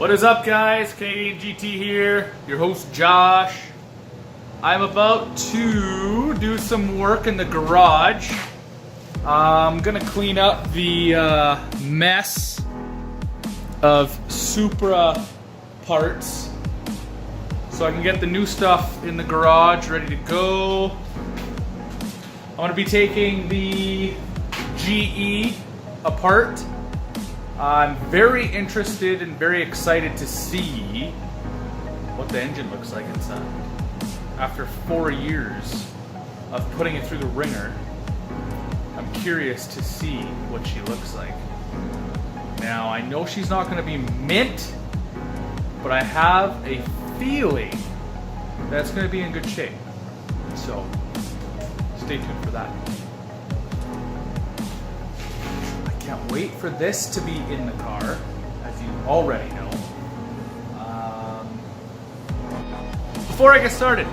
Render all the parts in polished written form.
What is up, guys? Canadian GT here, your host Josh. I'm about to do some work in the garage. I'm gonna clean up the mess of Supra parts so I can get the new stuff in the garage ready to go. I'm gonna be taking the GE apart. I'm very interested and very excited to see what the engine looks like inside. After 4 years of putting it through the ringer, I'm curious to see what she looks like. Now, I know she's not going to be mint, but I have a feeling that's going to be in good shape. So, stay tuned for that. Can't wait for this to be in the car, as you already know. Before I get started,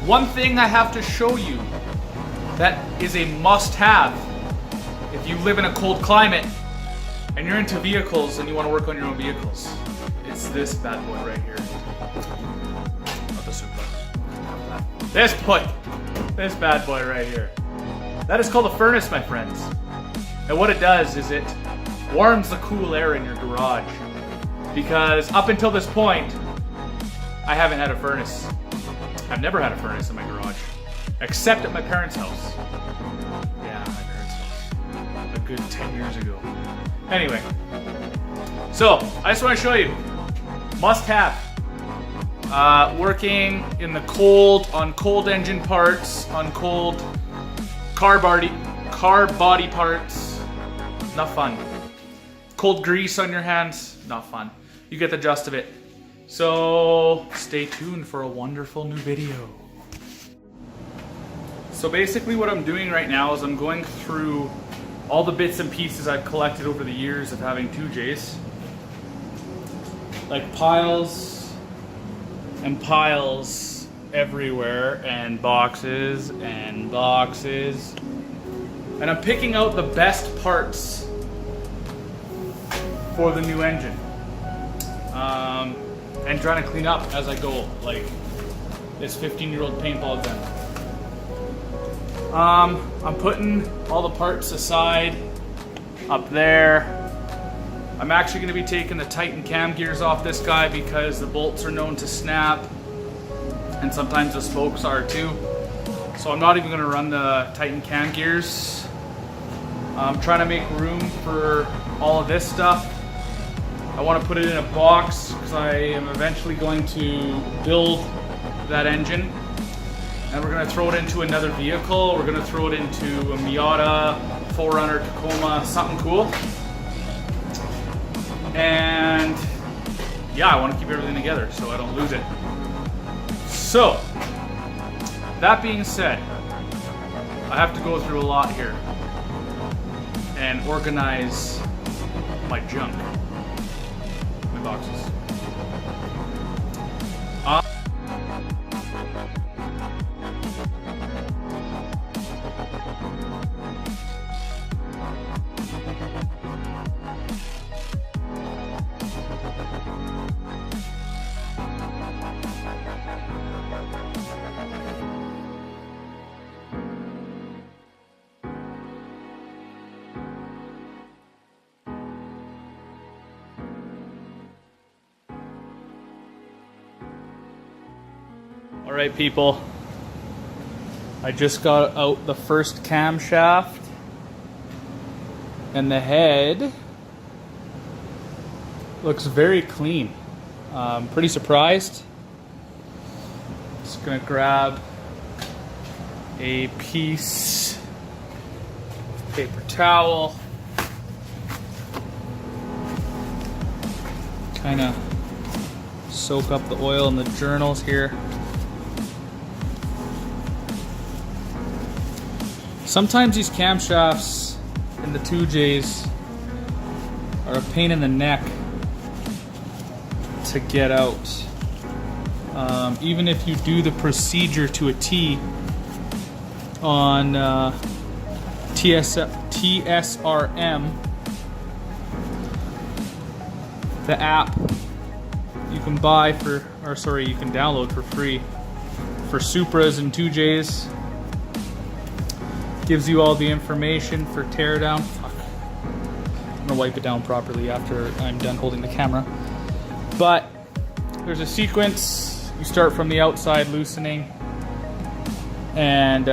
one thing I have to show you that is a must-have if you live in a cold climate and you're into vehicles and you want to work on your own vehicles. It's this bad boy right here. Not the Supra. This bad boy right here. That is called a furnace, my friends. And what it does is it warms the cool air in your garage. Because up until this point, I haven't had a furnace. I've never had a furnace in my garage. Except at my parents' house. Yeah, my parents' house. A good 10 years ago. Anyway. So, I just want to show you. Must have. Working in the cold, on cold engine parts, on cold car body parts. Not fun. Cold grease on your hands, not fun. You get the gist of it. So stay tuned for a wonderful new video. So basically what I'm doing right now is I'm going through all the bits and pieces I've collected over the years of having 2Js. Like piles and piles everywhere, and boxes and boxes. And I'm picking out the best parts for the new engine. And trying to clean up as I go, like this 15-year-old paintball gun. I'm putting all the parts aside up there. I'm actually going to be taking the Titan cam gears off this guy because the bolts are known to snap. And sometimes the spokes are too. So I'm not even going to run the Titan cam gears. I'm trying to make room for all of this stuff. I want to put it in a box because I am eventually going to build that engine. And we're going to throw it into another vehicle. We're going to throw it into a Miata, 4Runner, Tacoma, something cool. And yeah, I want to keep everything together so I don't lose it. So, that being said, I have to go through a lot here and organize my junk, my boxes. Alright people, I just got out the first camshaft and the head looks very clean. I'm pretty surprised. Just gonna grab a piece of paper towel, kind of soak up the oil in the journals here. Sometimes these camshafts in the 2Js are a pain in the neck to get out. Even if you do the procedure to a T on TSRM, the app you can buy for, or sorry, you can download for free for Supras and 2Js. Gives you all the information for teardown. Fuck. I'm gonna wipe it down properly after I'm done holding the camera. But there's a sequence. You start from the outside loosening and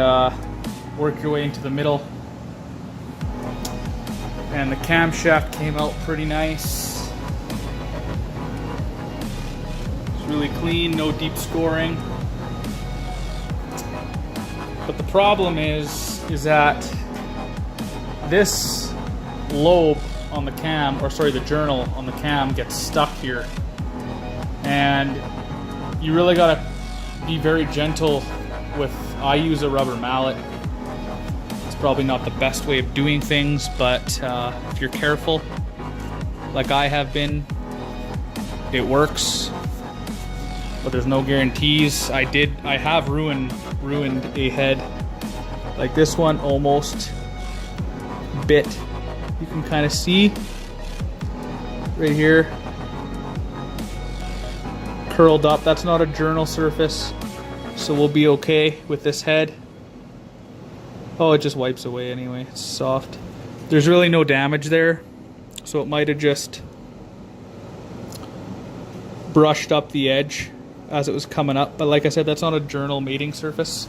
work your way into the middle. And the camshaft came out pretty nice. It's really clean, no deep scoring. But the problem is that this lobe on the cam, or sorry, the journal on the cam gets stuck here. And you really gotta be very gentle with, I use a rubber mallet. It's probably not the best way of doing things, but if you're careful, like I have been, it works. But there's no guarantees. I have ruined a head. Like this one almost bit. You can kind of see right here. Curled up. That's not a journal surface, so we'll be okay with this head. Oh, it just wipes away anyway. It's soft. There's really no damage there, so it might have just brushed up the edge as it was coming up. But like I said, that's not a journal mating surface,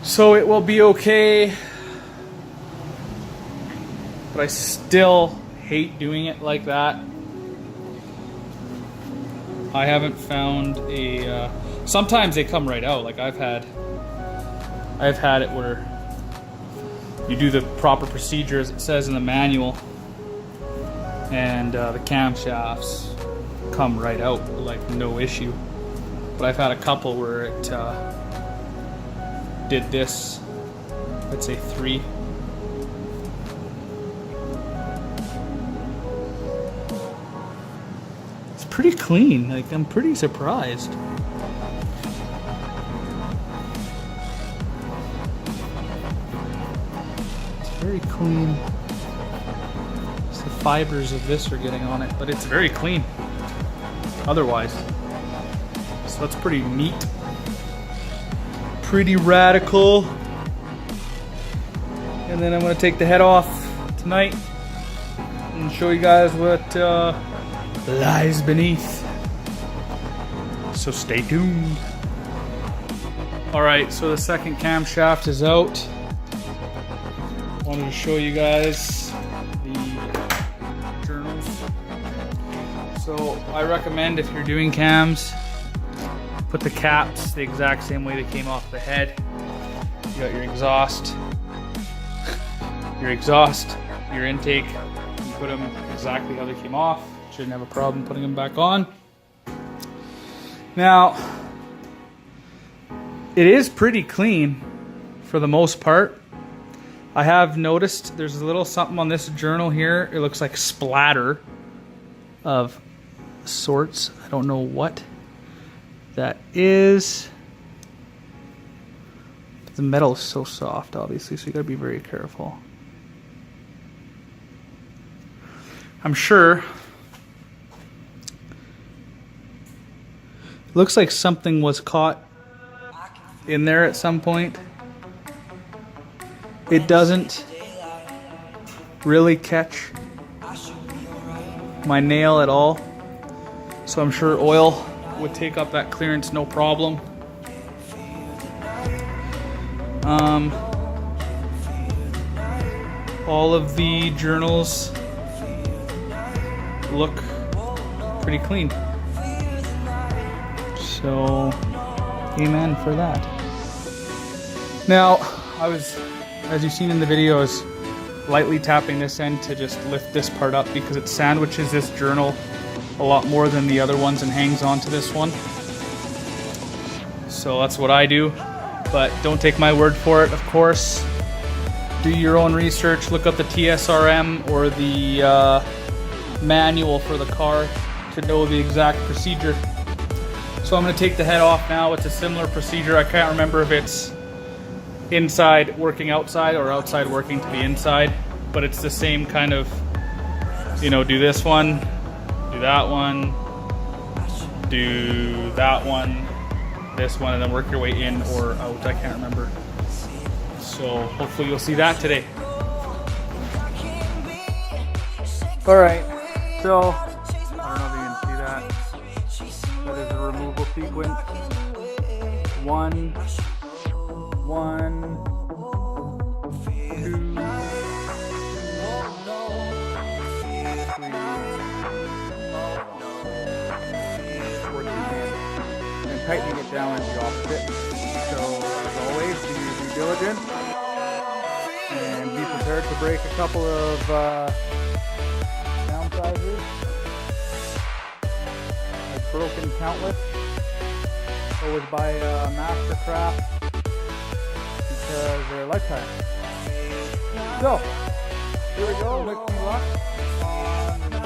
so it will be okay. But I still hate doing it like that. I haven't found a sometimes they come right out. Like I've had it where you do the proper procedure as it says in the manual, and the camshafts come right out like no issue. But I've had a couple where it did this, let's say 3. It's pretty clean. Like, I'm pretty surprised. It's very clean. Just the fibers of this are getting on it, but it's very clean otherwise. So that's pretty neat. Pretty radical. And then I'm gonna take the head off tonight and show you guys what lies beneath. So stay tuned. Alright, so the second camshaft is out. Wanted to show you guys the journals. So I recommend, if you're doing cams, put the caps the exact same way they came off the head. You got your exhaust, your intake. You put them exactly how they came off. Shouldn't have a problem putting them back on. Now, it is pretty clean for the most part. I have noticed there's a little something on this journal here. It looks like splatter of sorts. I don't know what that is. The metal is so soft, obviously, so you gotta be very careful. I'm sure it looks like something was caught in there at some point. It doesn't really catch my nail at all, so I'm sure oil would take up that clearance no problem. All of the journals look pretty clean, so amen for that. Now, I was, as you've seen in the video, I was lightly tapping this end to just lift this part up because it sandwiches this journal a lot more than the other ones and hangs onto this one. So that's what I do, but don't take my word for it, of course. Do your own research, look up the TSRM or the manual for the car to know the exact procedure. So I'm going to take the head off now. It's a similar procedure. I can't remember if it's inside working outside or outside working to the inside, but it's the same kind of, you know, do this one, do that one, do that one, this one, and then work your way in or out. I can't remember. So hopefully you'll see that today. All right, so I don't know if you can see that. That is a removal sequence. 1, 1, 2, 14 and tightening it down is the opposite. So as always, do your due diligence and be prepared to break a couple of sound sizes. I've broken countless. Always buy Mastercraft because they're lifetime. So here we go. Wish me luck on the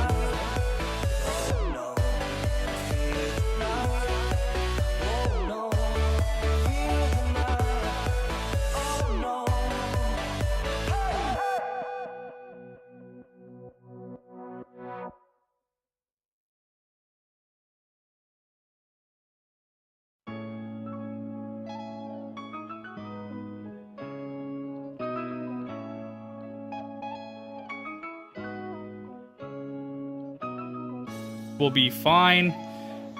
will be fine.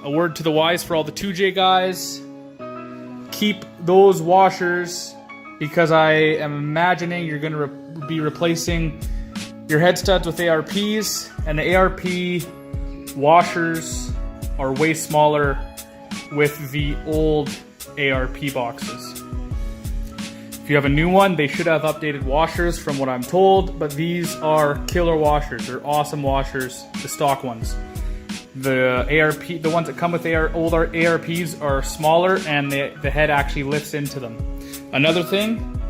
A word to the wise for all the 2J guys. Keep those washers because I am imagining you're going to be replacing your head studs with ARPs, and the ARP washers are way smaller with the old ARP boxes. If you have a new one, they should have updated washers from what I'm told, but these are killer washers. They're awesome washers, the stock ones. The ARP, the ones that come with older ARPs are smaller and the head actually lifts into them. Another thing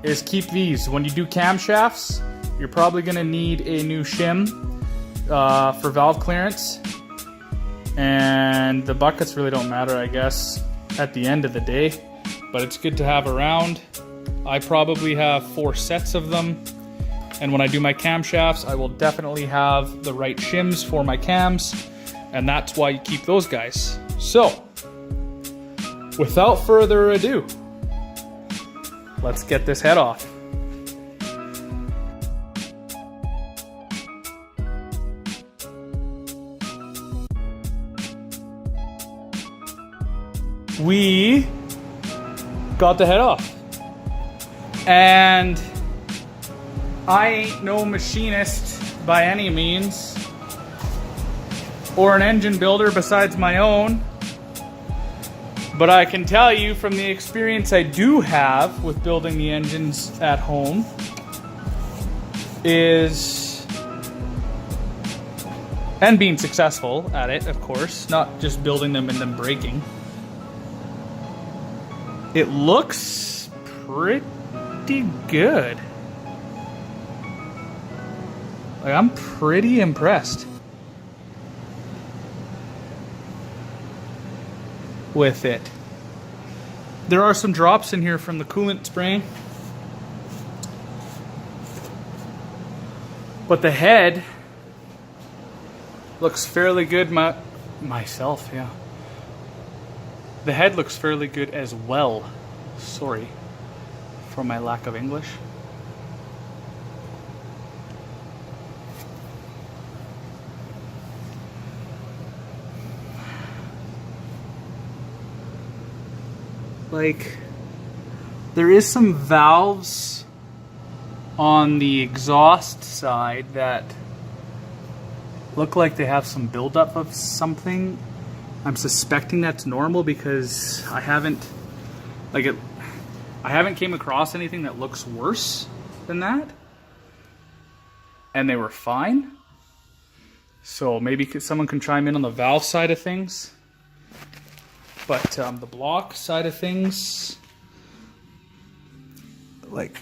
is keep these. When you do camshafts, you're probably going to need a new shim for valve clearance. And the buckets really don't matter, I guess, at the end of the day. But it's good to have around. I probably have 4 sets of them. And when I do my camshafts, I will definitely have the right shims for my cams. And that's why you keep those guys. So, without further ado, let's get this head off. We got the head off. And I ain't no machinist by any means, or an engine builder besides my own, but I can tell you from the experience I do have with building the engines at home and being successful at it, of course, not just building them and then breaking. It looks pretty good. Like, I'm pretty impressed with it. There are some drops in here from the coolant spraying, but the head looks fairly good. Myself, yeah. The head looks fairly good as well. Sorry for my lack of English. Like, there is some valves on the exhaust side that look like they have some buildup of something. I'm suspecting that's normal because I haven't came across anything that looks worse than that, and they were fine. So maybe someone can chime in on the valve side of things. But the block side of things, like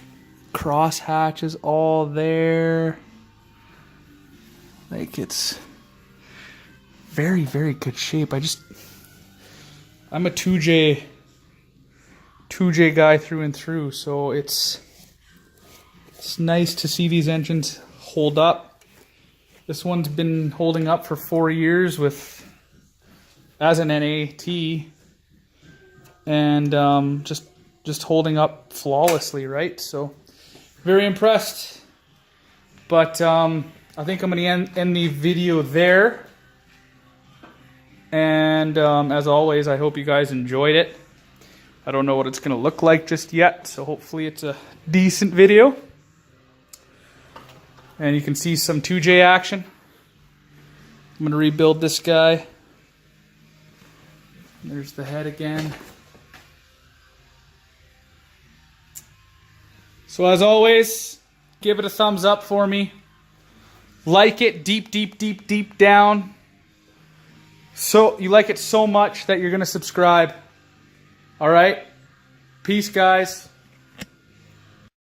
cross hatches all there. Like, it's very, very good shape. I'm a 2J guy through and through, so it's nice to see these engines hold up This one's been holding up for 4 years as an NAT, and just holding up flawlessly, right? So very impressed. But I think I'm going to end the video there. And as always, I hope you guys enjoyed it. I don't know what it's going to look like just yet, so hopefully it's a decent video. And you can see some 2J action. I'm going to rebuild this guy. There's the head again. So as always, give it a thumbs up for me. Like it deep down. So you like it so much that you're going to subscribe. All right? Peace, guys.